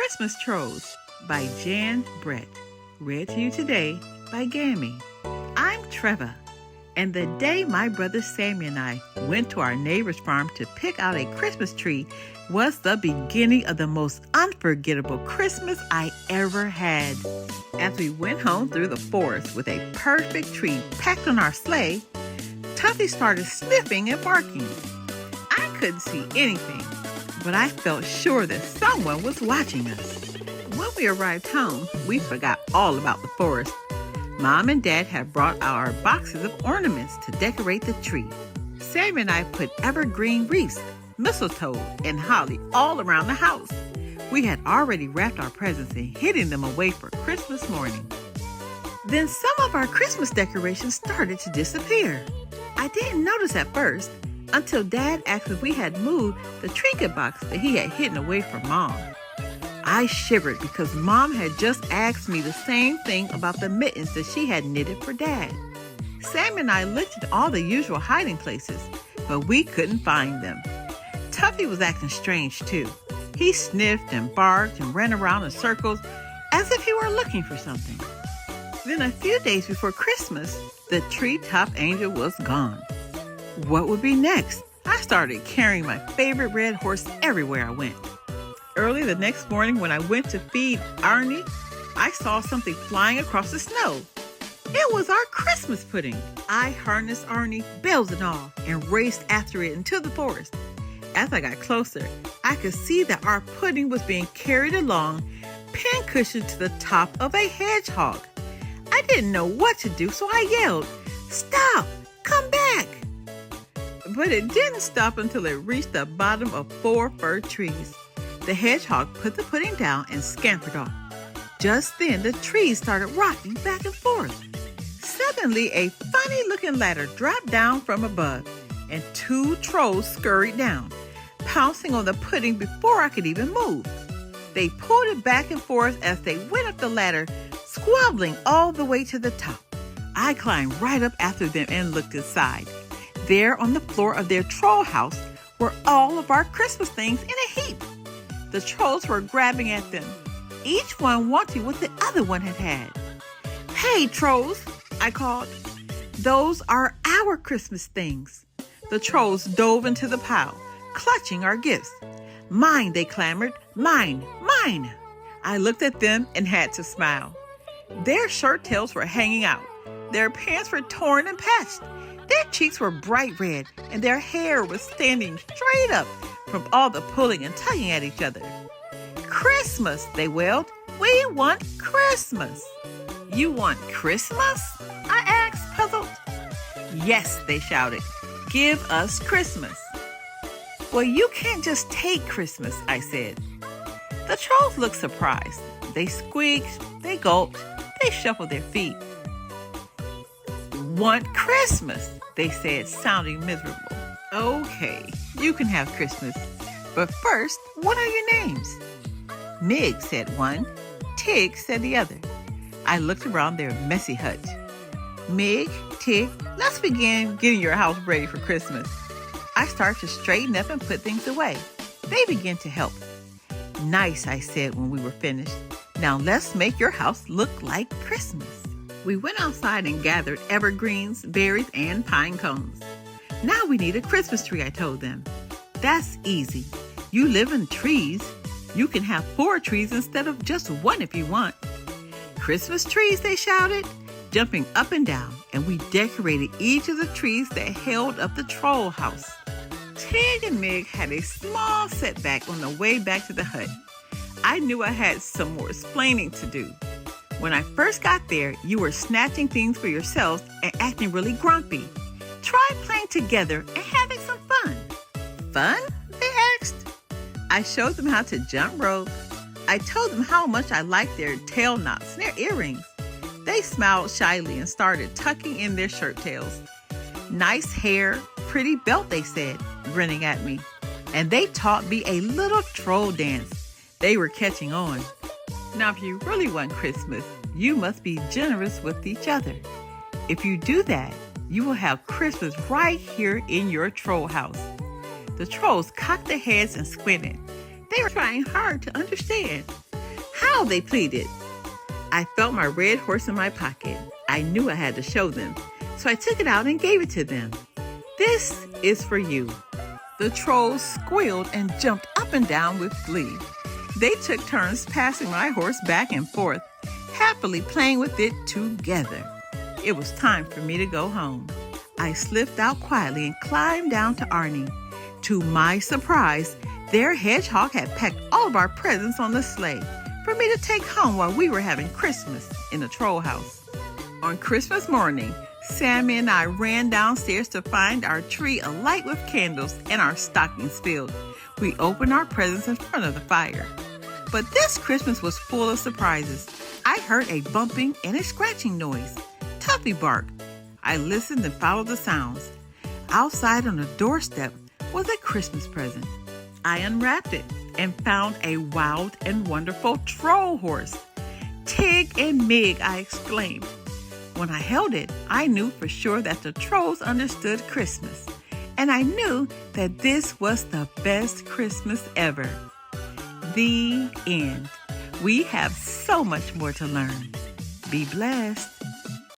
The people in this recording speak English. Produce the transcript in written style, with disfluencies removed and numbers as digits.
Christmas Trolls by Jan Brett. Read to you today by Gammy. I'm Trevor, and the day my brother Sammy and I went to our neighbor's farm to pick out a Christmas tree was the beginning of the most unforgettable Christmas I ever had. As we went home through the forest with a perfect tree packed on our sleigh, Tuffy started sniffing and barking. I couldn't see anything, but I felt sure that someone was watching us. When we arrived home, we forgot all about the forest. Mom and Dad had brought our boxes of ornaments to decorate the tree. Sam and I put evergreen wreaths, mistletoe, and holly all around the house. We had already wrapped our presents and hidden them away for Christmas morning. Then some of our Christmas decorations started to disappear. I didn't notice at first until Dad asked if we had moved the trinket box that he had hidden away from Mom. I shivered because Mom had just asked me the same thing about the mittens that she had knitted for Dad. Sam and I looked at all the usual hiding places, but we couldn't find them. Tuffy was acting strange too. He sniffed and barked and ran around in circles as if he were looking for something. Then a few days before Christmas, the treetop angel was gone. What would be next? I started carrying my favorite red horse everywhere I went. Early the next morning when I went to feed Arnie, I saw something flying across the snow. It was our Christmas pudding. I harnessed Arnie, bells and all, and raced after it into the forest. As I got closer, I could see that our pudding was being carried along, pincushioned to the top of a hedgehog. I didn't know what to do, so I yelled, "Stop! Come back!" But it didn't stop until it reached the bottom of 4 fir trees. The hedgehog put the pudding down and scampered off. Just then, the trees started rocking back and forth. Suddenly, a funny-looking ladder dropped down from above, and 2 trolls scurried down, pouncing on the pudding before I could even move. They pulled it back and forth as they went up the ladder, squabbling all the way to the top. I climbed right up after them and looked inside. There on the floor of their troll house were all of our Christmas things in a heap. The trolls were grabbing at them, each one wanting what the other one had had. "Hey, trolls," I called. "Those are our Christmas things." The trolls dove into the pile, clutching our gifts. "Mine," they clamored. "Mine, mine." I looked at them and had to smile. Their shirt tails were hanging out. Their pants were torn and patched. Their cheeks were bright red, and their hair was standing straight up from all the pulling and tugging at each other. "Christmas," they wailed. "We want Christmas." "You want Christmas?" I asked, puzzled. "Yes," they shouted. "Give us Christmas." "Well, you can't just take Christmas," I said. The trolls looked surprised. They squeaked, they gulped, they shuffled their feet. "Want Christmas," they said, sounding miserable. "Okay, you can have Christmas. But first, what are your names?" "Mig," said one. "Tig," said the other. I looked around their messy hut. "Mig, Tig, let's begin getting your house ready for Christmas." I started to straighten up and put things away. They began to help. "Nice," I said when we were finished. "Now let's make your house look like Christmas." We went outside and gathered evergreens, berries, and pine cones. "Now we need a Christmas tree," I told them. "That's easy. You live in trees. You can have 4 trees instead of just 1 if you want." "Christmas trees," they shouted, jumping up and down, and we decorated each of the trees that held up the troll house. Tig and Mig had a small setback on the way back to the hut. I knew I had some more explaining to do. "When I first got there, you were snatching things for yourselves and acting really grumpy. Try playing together and having some fun." "Fun?" they asked. I showed them how to jump rope. I told them how much I liked their tail knots and their earrings. They smiled shyly and started tucking in their shirt tails. "Nice hair, pretty belt," they said, grinning at me. And they taught me a little troll dance. They were catching on. Now, if you really want Christmas, you must be generous with each other. If you do that, you will have Christmas right here in your troll house. The trolls cocked their heads and squinted. They were trying hard to understand. now, they pleaded. I felt my red horse in my pocket. I knew I had to show them, so I took it out and gave it to them. This is for you. The trolls squealed and jumped up and down with glee. They took turns passing my horse back and forth, happily playing with it together. It was time for me to go home. I slipped out quietly and climbed down to Arnie. To my surprise, their hedgehog had packed all of our presents on the sleigh for me to take home while we were having Christmas in the troll house. On Christmas morning, Sammy and I ran downstairs to find our tree alight with candles and our stockings filled. We opened our presents in front of the fire. But this Christmas was full of surprises. I heard a bumping and a scratching noise. Tuffy barked. I listened and followed the sounds. Outside on the doorstep was a Christmas present. I unwrapped it and found a wild and wonderful troll horse. Tig and Mig, I exclaimed. When I held it, I knew for sure that the trolls understood Christmas. And I knew that this was the best Christmas ever. The end. We have so much more to learn. Be blessed.